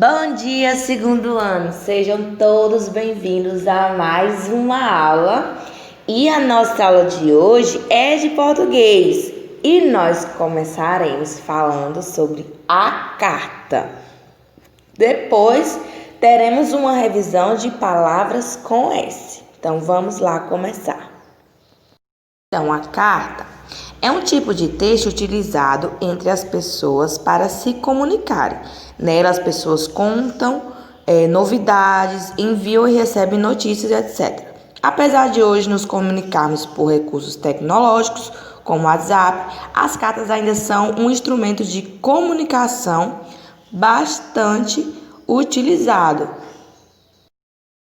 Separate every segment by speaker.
Speaker 1: Bom dia, segundo ano. Sejam todos bem-vindos a mais uma aula. E a nossa aula de hoje é de português. E nós começaremos falando sobre a carta. Depois, teremos uma revisão de palavras com S. Então, vamos lá começar. Então, a carta é um tipo de texto utilizado entre as pessoas para se comunicarem. Nela, as pessoas contam novidades, enviam e recebem notícias, etc. Apesar de hoje nos comunicarmos por recursos tecnológicos, como o WhatsApp, as cartas ainda são um instrumento de comunicação bastante utilizado.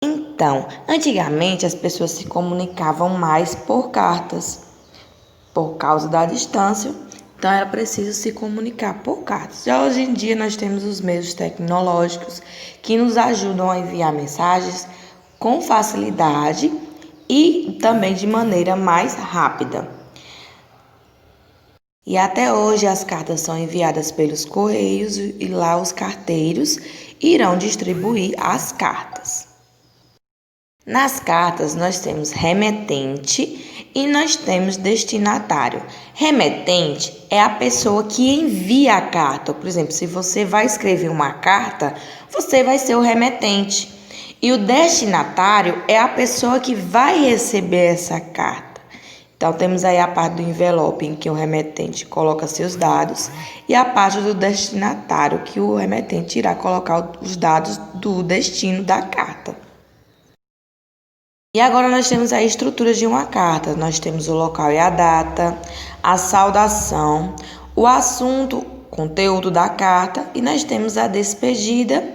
Speaker 1: Então, antigamente as pessoas se comunicavam mais por cartas, por causa da distância, então era preciso se comunicar por cartas. Já hoje em dia nós temos os meios tecnológicos que nos ajudam a enviar mensagens com facilidade e também de maneira mais rápida. E até hoje as cartas são enviadas pelos correios e lá os carteiros irão distribuir as cartas. Nas cartas, nós temos remetente e nós temos destinatário. Remetente é a pessoa que envia a carta. Por exemplo, se você vai escrever uma carta, você vai ser o remetente. E o destinatário é a pessoa que vai receber essa carta. Então, temos aí a parte do envelope, em que o remetente coloca seus dados, e a parte do destinatário, que o remetente irá colocar os dados do destino da carta. E agora nós temos a estrutura de uma carta. Nós temos o local e a data, a saudação, o assunto, conteúdo da carta, e nós temos a despedida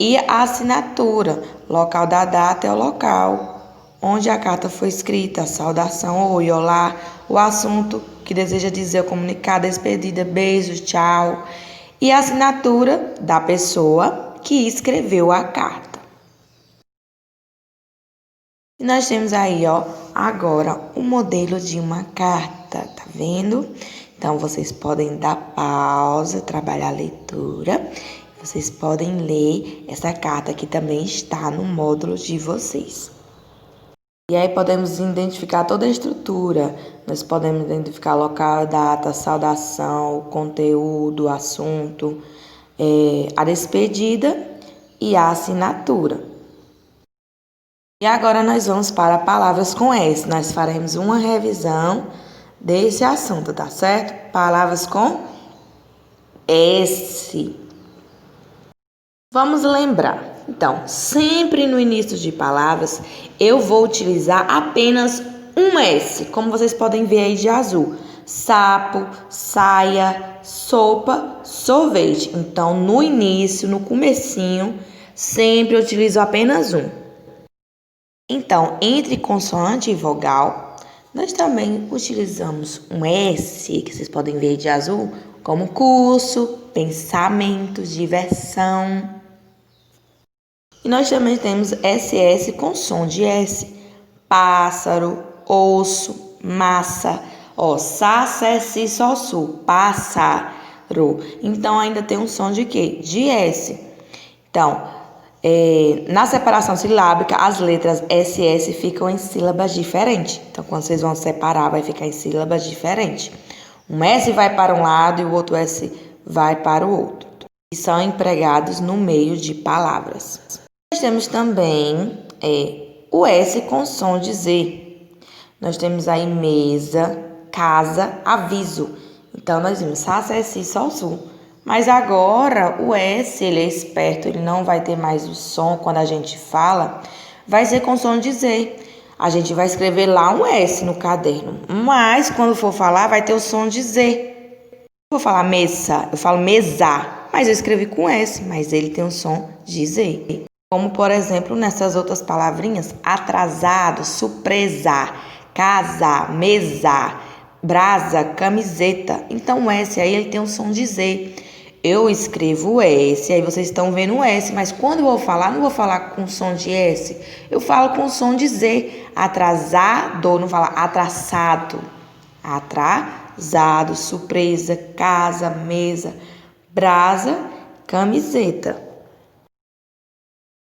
Speaker 1: e a assinatura. O local da data é o local onde a carta foi escrita, a saudação, oi, olá, o assunto que deseja dizer, o comunicado, a despedida, beijo, tchau, e a assinatura da pessoa que escreveu a carta. E nós temos aí, agora o modelo de uma carta, tá vendo? Então, vocês podem dar pausa, trabalhar a leitura. Vocês podem ler essa carta que também está no módulo de vocês. E aí podemos identificar toda a estrutura. Nós podemos identificar local, data, saudação, o conteúdo, o assunto, a despedida e a assinatura. E agora nós vamos para palavras com S. Nós faremos uma revisão desse assunto, tá certo? Palavras com S. Vamos lembrar. Então, sempre no início de palavras, eu vou utilizar apenas um S, como vocês podem ver aí de azul. Sapo, saia, sopa, sorvete. Então, no início, no comecinho, sempre eu utilizo apenas um. Então, entre consoante e vogal, nós também utilizamos um S, que vocês podem ver de azul, como curso, pensamento, diversão. E nós também temos SS com som de S, pássaro, osso, massa, sa, sé, si, sol, su, pássaro. Então, ainda tem um som de quê? De S. Então, na separação silábica, as letras SS ficam em sílabas diferentes. Então, quando vocês vão separar, vai ficar em sílabas diferentes. Um S vai para um lado e o outro S vai para o outro. E são empregados no meio de palavras. Nós temos também o S com som de Z. Nós temos aí mesa, casa, aviso. Então, nós vimos Sá, Sé, Si, Sol, Su. Mas agora o S, ele é esperto, ele não vai ter mais o som quando a gente fala, vai ser com som de Z. A gente vai escrever lá um S no caderno, mas quando for falar vai ter o som de Z. Eu vou falar mesa, eu falo mesa, mas eu escrevi com S, mas ele tem o som de Z. Como, por exemplo, nessas outras palavrinhas, atrasado, surpresa, casa, mesa, brasa, camiseta. Então o S aí ele tem o som de Z. Eu escrevo o S, aí vocês estão vendo o S, mas quando eu vou falar, não vou falar com som de S, eu falo com som de Z. Atrasado, não fala atrasado. Atrasado, surpresa, casa, mesa, brasa, camiseta.